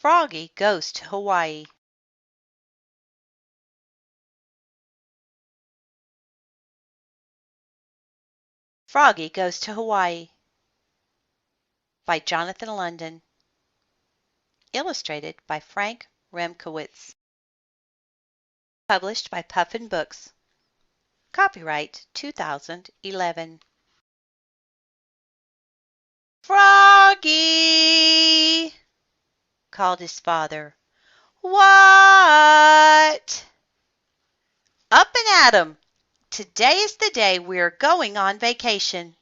Froggy goes to Hawaii. Froggy Goes to Hawaii by Jonathan London. Illustrated by Frank Remkowitz. Published by Puffin Books. Copyright 2011. "Froggy!" called his father. "What?" "Up and at 'em! Today is the day we're going on vacation."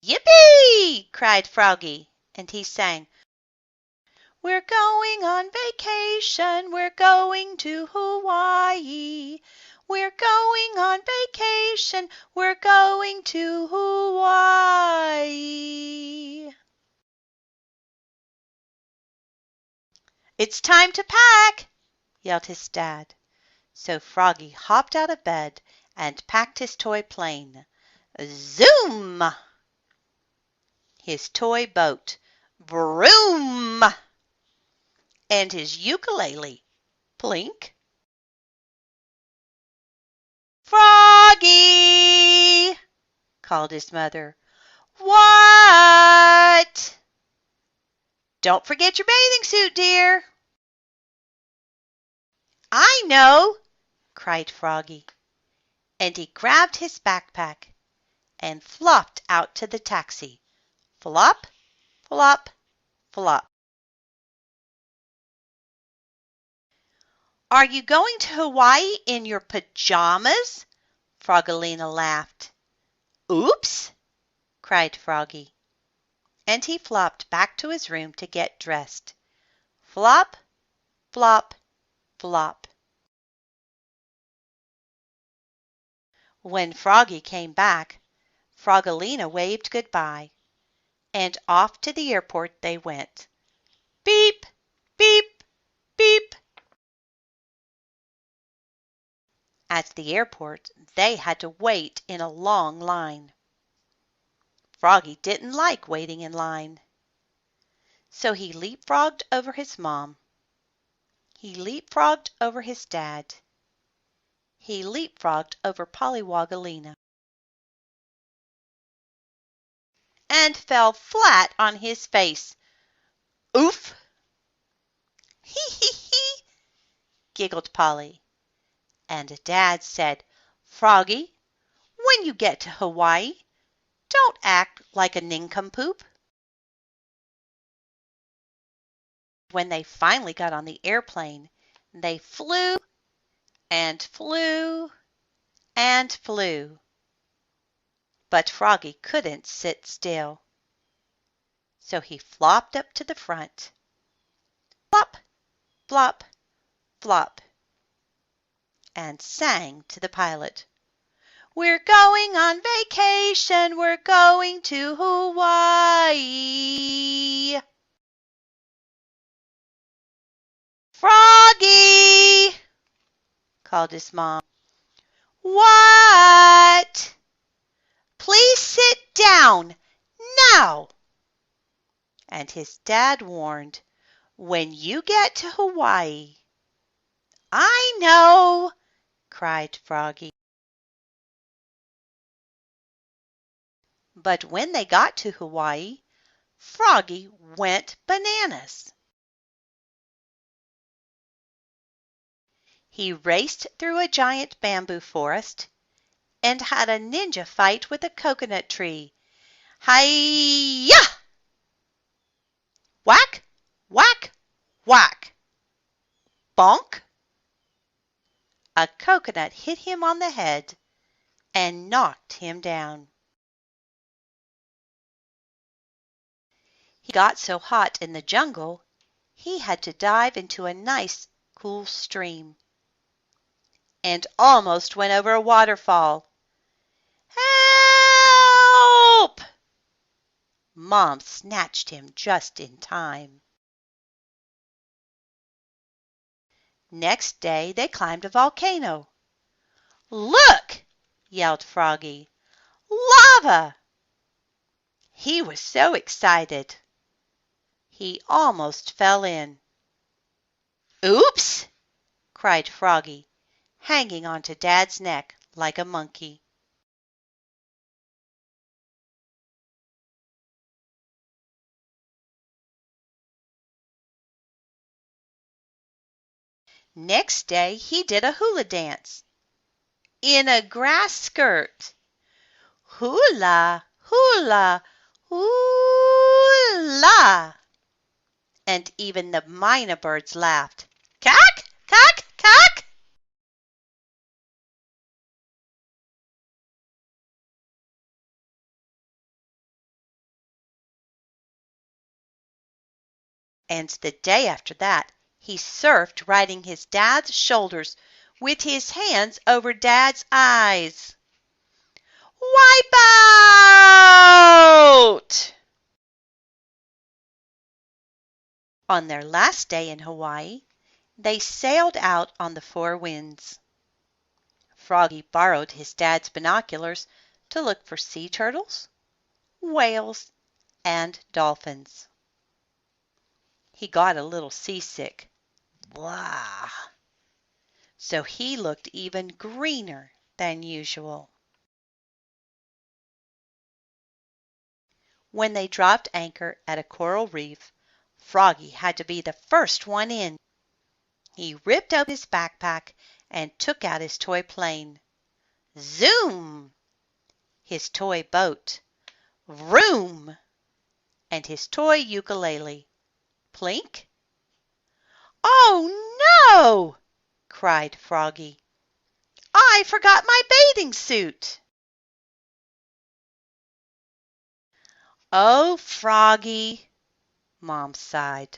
"Yippee!" cried Froggy, and he sang, "We're going on vacation, we're going to Hawaii. We're going on vacation, we're going to Hawaii." "It's time to pack!" yelled his dad. So Froggy hopped out of bed and packed his toy plane. Zoom! His toy boat. Vroom! And his ukulele. Plink! "Froggy!" called his mother. "What?" "Don't forget your bathing suit, dear." "I know!" cried Froggy, and he grabbed his backpack and flopped out to the taxi. Flop, flop, flop. "Are you going to Hawaii in your pajamas?" Froggalina laughed. "Oops!" cried Froggy, and he flopped back to his room to get dressed. Flop, flop, flop. When Froggy came back, Froggalina waved goodbye, and off to the airport they went. Beep, beep, beep. At the airport they had to wait in a long line. Froggy didn't like waiting in line. So he leapfrogged over his mom. He leapfrogged over his dad. He leapfrogged over Pollywoggalina. And fell flat on his face. Oof! Hee hee hee! Giggled Polly. And Dad said, "Froggy, when you get to Hawaii, don't act like a nincompoop." When they finally got on the airplane, they flew and flew and flew. But Froggy couldn't sit still. So he flopped up to the front. Flop, flop, flop, and sang to the pilot. "We're going on vacation, we're going to Hawaii." "Froggy!" called his mom. "What?" "Please sit down, now." And his dad warned, "When you get to Hawaii—" "I know!" cried Froggy. But when they got to Hawaii, Froggy went bananas. He raced through a giant bamboo forest and had a ninja fight with a coconut tree. Hi-ya! Whack, whack, whack. Bonk! A coconut hit him on the head and knocked him down. He got so hot in the jungle, he had to dive into a nice, cool stream, and almost went over a waterfall. "Help!" Mom snatched him just in time. Next day they climbed a volcano. "Look!" yelled Froggy. "Lava!" He was so excited. He almost fell in. "Oops!" cried Froggy, hanging on to Dad's neck like a monkey. Next day he did a hula dance in a grass skirt. Hula, hula, hula! And even the mynah birds laughed. Cack, cack, cack! And the day after that, he surfed riding his dad's shoulders with his hands over Dad's eyes. Wipe out! On their last day in Hawaii, they sailed out on the four winds. Froggy borrowed his dad's binoculars to look for sea turtles, whales, and dolphins. He got a little seasick. Blah! So he looked even greener than usual. When they dropped anchor at a coral reef, Froggy had to be the first one in. He ripped open his backpack and took out his toy plane. Zoom! His toy boat. Vroom! And his toy ukulele. Plink! "Oh, no!" cried Froggy. "I forgot my bathing suit." "Oh, Froggy," Mom sighed.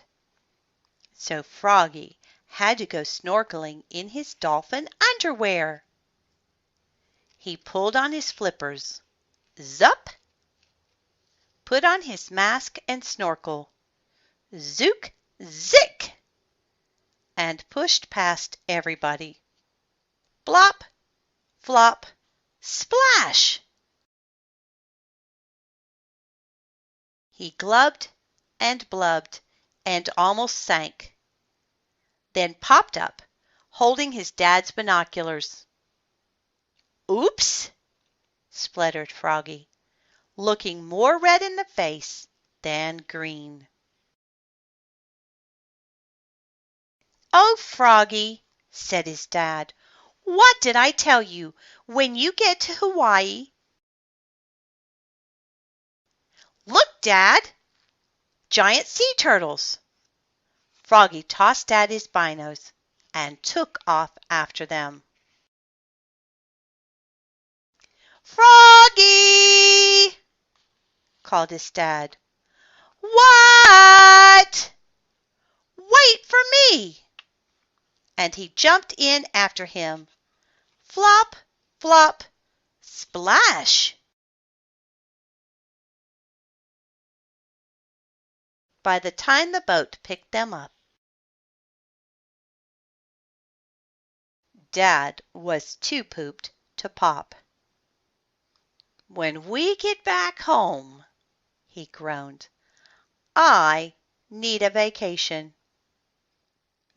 So Froggy had to go snorkeling in his dolphin underwear. He pulled on his flippers. Zup! Put on his mask and snorkel. Zook! Zick! And pushed past everybody. Blop! Flop! Splash! He glubbed and blubbed and almost sank, then popped up, holding his dad's binoculars. "Oops!" spluttered Froggy, looking more red in the face than green. "Oh, Froggy," said his dad, "what did I tell you? When you get to Hawaii—" "Look, Dad! Giant sea turtles!" Froggy tossed Dad his binos and took off after them. "Froggy!" called his dad. "What?" "Wait for me!" And he jumped in after him. Flop, flop, splash! By the time the boat picked them up, Dad was too pooped to pop. "When we get back home," he groaned, "I need a vacation."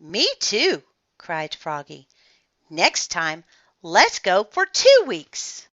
"Me too!" cried Froggy. "Next time let's go for 2 weeks."